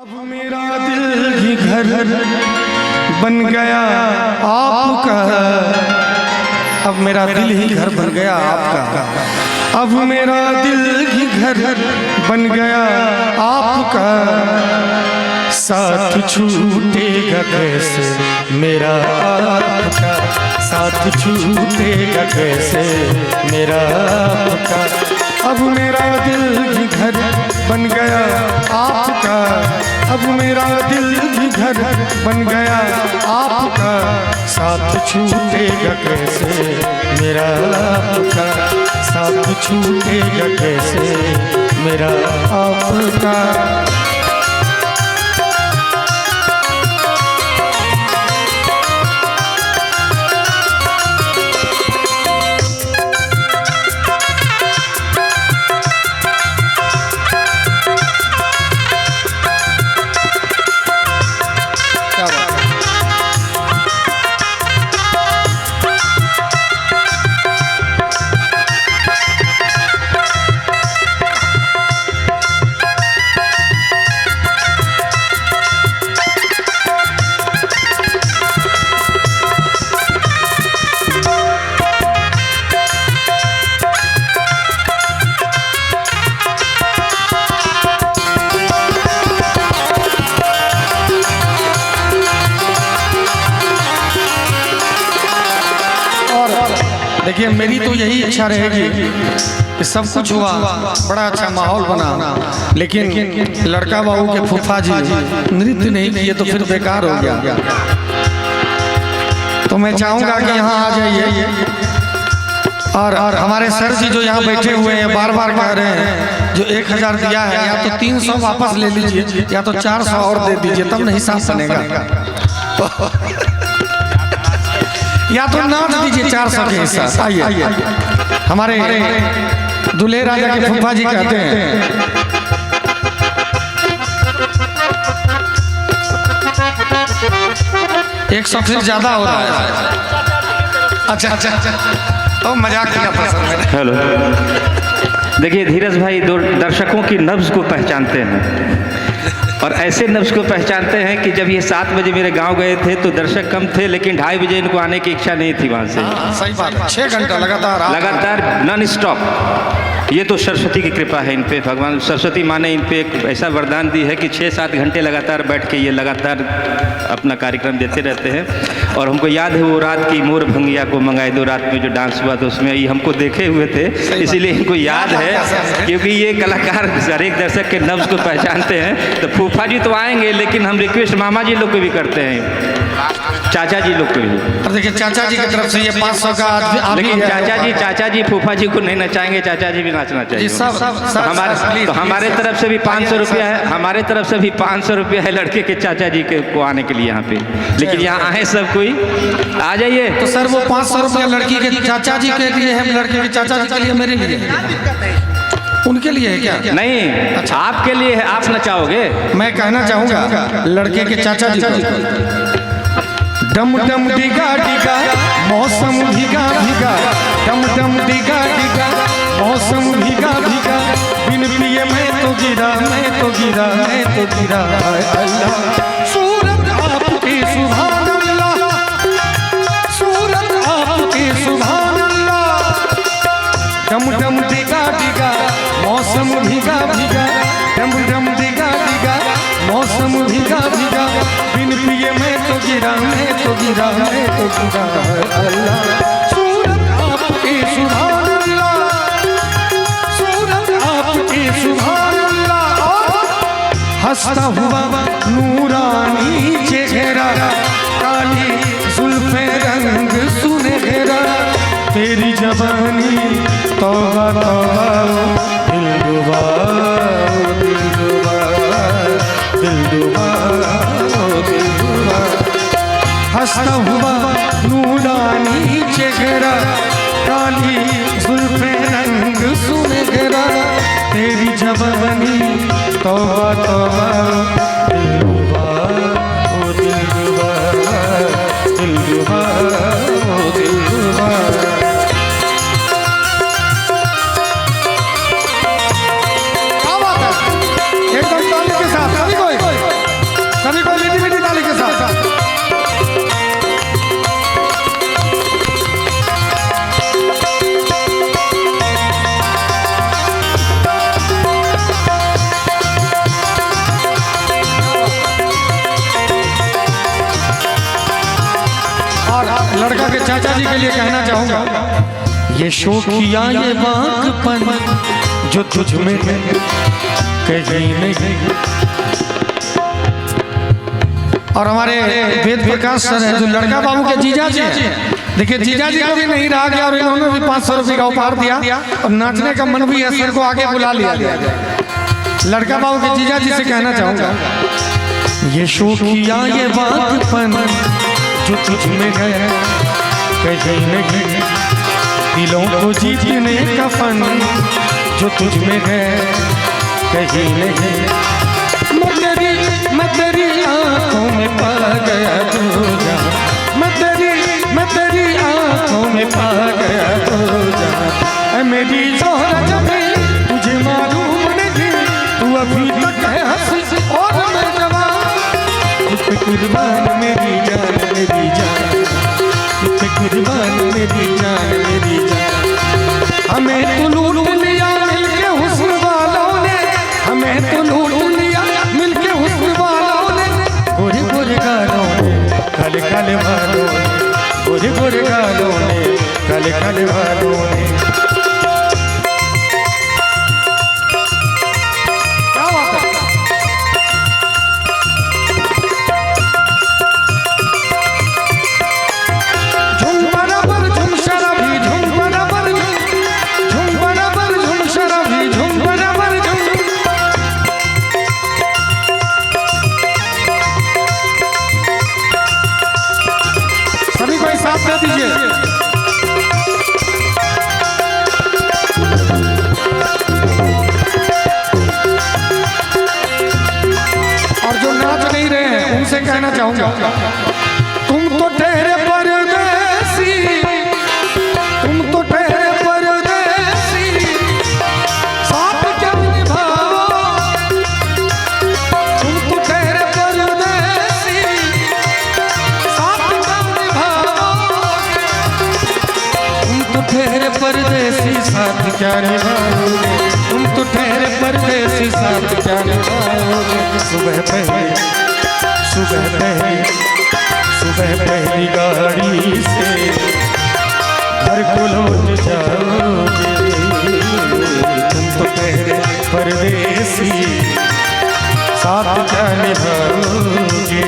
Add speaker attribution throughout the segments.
Speaker 1: अब मेरा दिल ही घर बन गया आपका। अब मेरा दिल ही घर बन गया आपका। अब मेरा दिल ही घर बन गया आपका। साथ छूटेगा कैसे मेरा आपका। साथ छूटेगा कैसे मेरा आपका। अब मेरा दिल ही घर बन गया आपका। अब मेरा दिल भी घर बन गया आपका। साथ छूटेगा कैसे मेरा आपका। साथ छूटेगा कैसे मेरा आपका। देखिए मेरी तो यही इच्छा रहेगी कि सब कुछ हुआ, बड़ा अच्छा माहौल बना, लेकिन लड़का बाबू के फूफा जी नृत्य नहीं किए तो फिर बेकार हो गया। तो मैं चाहूंगा कि यहाँ आ जाइए और हमारे सर जी जो यहाँ बैठे हुए हैं बार बार कह रहे हैं जो 1000 दिया है या तो 300 वापस ले लीजिए या तो 400 और दे दीजिए, तब नहीं हिसाब बनेगा। या तो नाच दीजिए 400 के हिसाब। आइए हमारे दूल्हे राजा के फूफा जी कहते हैं एक 100 फिर ज्यादा हो रहा है। अच्छा तो मजाक किया पसंद है।
Speaker 2: हेलो, देखिए धीरज भाई दर्शकों की नब्ज को पहचानते हैं और ऐसे नब्ज को पहचानते हैं कि जब ये 7 बजे मेरे गांव गए थे तो दर्शक कम थे, लेकिन 2:30 बजे इनको आने की इच्छा नहीं थी वहां से।
Speaker 1: सही बात, 6 घंटा लगातार
Speaker 2: नॉन स्टॉप। ये तो सरस्वती की कृपा है इन पे। भगवान सरस्वती माँ ने इन पे एक ऐसा वरदान दी है कि 6-7 घंटे लगातार बैठ के ये लगातार अपना कार्यक्रम देते रहते हैं। और हमको याद है वो रात की मोर भंगिया को मंगाए दो रात में जो डांस हुआ था उसमें ये हमको देखे हुए थे, इसीलिए इनको याद है। क्योंकि ये कलाकार हर एक दर्शक के नब्ज को पहचानते हैं। तो फूफा जी तो आएंगे, लेकिन हम रिक्वेस्ट मामा जी लोग को भी करते हैं, चाचा जी लोग को भी।
Speaker 1: देखिए चाचा जी की तरफ से ये 500 का,
Speaker 2: लेकिन चाचा जी फूफा जी को नहीं नचाएंगे, चाचा जी भी नाचना चाहिए। तो हमारे तरफ से भी 500 रुपया है। हमारे तरफ से भी 500 रुपया है लड़के के चाचा जी के को आने के लिए यहाँ पे। लेकिन यहाँ आए सब कोई, आ जाइए।
Speaker 1: तो सर वो 500 रुपया लड़की के चाचा जी के लिए है, लड़के के चाचा जी के लिए, मेरे लिए उनके लिए है क्या?
Speaker 2: नहीं, अच्छा आपके लिए है, आप नचाओगे।
Speaker 1: मैं कहना चाहूँगा लड़के के चाचा जी को डम डम डिगा डिगा मौसम भीगा भीगा। डम डम डिगा डिगा मौसम भीगा भीगा। बिन पिए मैं तो गिरा मैं तो गिरा मैं तो गिरा। अल्लाह सूरत आपकी सुभान अल्लाह। सूरत आपकी सुभान अल्लाह। डम डम डिगा डिगा मौसम भीगा भीगा। डम डम डिगा डिगा मौसम भीगा भीगा। बिन पिए मैं तो गिरा मैं तो गिरा मैं तो गिरा। अल्लाह सूरत आपकी सुभान अल्लाह। सूरत आपकी सुभान अल्लाह। हंसता हुआ नूरानी चेहरा, काली जुल्फे रंग सुनहरा। तेरी जवानी तौबा तौबा दिलरुबा दिलरुबा दिलरुबा दिलरुबा। हंसता हुआ नूरानी चेहरा, काली जुल्फे रंग सुनहरा। तेरी जवानी तौबा तौबा दिलरुबा ओ दिलरुबा दिलरुबा ओ दिलरुबा। एकदम ताली के साथ सभी कोई। लड़का के चाचा जी के लिए कहना चाहूंगा, ये शोखिया ये बांकपन जो तुझ में है कहीं नहीं। और हमारे वेद प्रकाश सर हैं जो लड़का बाबू के जीजा जी हैं। देखिए जीजा जी को भी नहीं रहा गया और इन्होंने भी 500 रुपये का उपहार दिया और नाचने का मन भी है, सर को आगे बुला लिया। लड़का बाबू के जीजा जी से कहना चाहूंगा, ये शोखिया ये बांकपन जो तुझ में है कहीं नहीं, दिलों को जीतने का फन जो तुझ में है कहीं नहीं। मैं तेरी आंखों में पा गया तू जा, मैं तेरी आंखों में पा गया तू जा। मेरी जोहरा जबी तुझे मालूम नहीं, तू अभी तक है हंसी और मैं जवान। तुझ पे कुर्बान मेरी जान मेरी जान, तुझ पे कुर्बान मेरी जान मेरी जान। हमें तो लूट लिया मिलके हुस्न वालों ने, हमें तो लूट लिया मिलके हुस्न वालों ने। गोरे गोरे गालों ने काले काले बालों ने, गोरे गोरे गालों ने काले काले बालों ने। क्या बात है। झुम बराबर झुम शराबी झुम बराबर झुम बराबर झुम शराबी झुम बराबर झुम। सभी को एक साथ दे दीजिए। और जो नाच नहीं रहे हैं उनसे कहना चाहूंगा, तुम तो ठहरे परदेसी, तुम तो ठहरे परदेसी, साथ क्या निभाओ। तुम तो ठहरे परदेसी, साथ क्या निभाओ। तुम तो ठहरे परदेसी साथ क्या निभाओगे, तुम तो ठहरे परदेसी साथ क्या निभाओगे। सुबह पहली गाड़ी से घर को लौट जाओगे। तुम तो ठहरे परदेसी साथ क्या निभाओगे।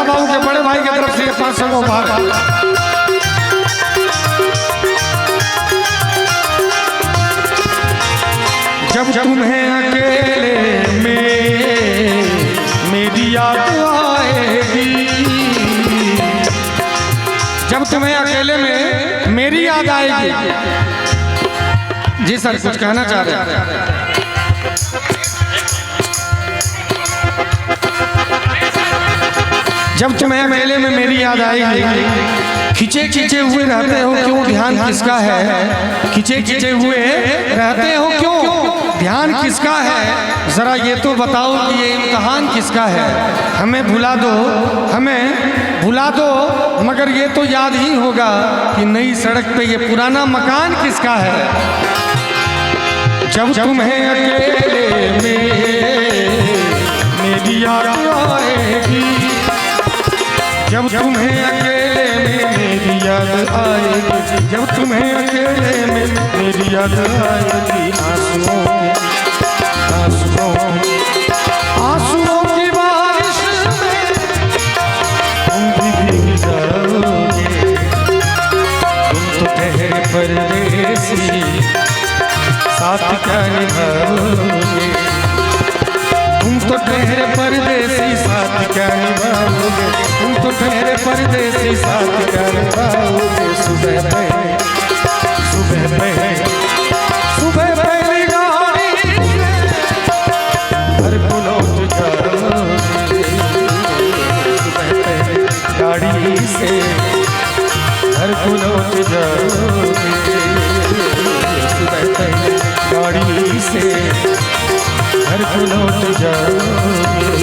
Speaker 1: बाबू के बड़े भाई की तरफ से 500 को उपहार। जब तुम्हें अकेले में मेरी याद आएगी, जब तुम्हें अकेले में मेरी याद आएगी। जी सर कुछ कहना चाह रहे हैं। जब तुम्हें मेले में मेरी याद आएगी, खिंचे खिंचे हुए रहते हो क्यों, ध्यान किसका है। खिंचे खिंचे हुए रहते हो क्यों, ध्यान किसका है। जरा ये तो बताओ कि ये इम्तिहान किसका है। हमें भुला दो, हमें भुला दो, मगर ये तो याद ही होगा कि नई सड़क पे ये पुराना मकान किसका है। जब तुम्हें अकेले में मेरी याद आएगी, जब तुम्हें अकेले में मेरी याद आएगी, जब तुम्हें अकेले में मेरी याद आएगी। आंसुओं की बारिश में तुम भी भीग जाओगे। तुम तो ठहरे परदेसी साथ क्या निभाओगे। तुम तो ठहरे परदेसी साथ क्या निभाओगे। तुम तो ठहरे परदेसी साथ क्या निभाओगे। सुबह पहले गाड़ी से घर को लौट जाओगे, गाड़ी से घर को लौट जाओगे।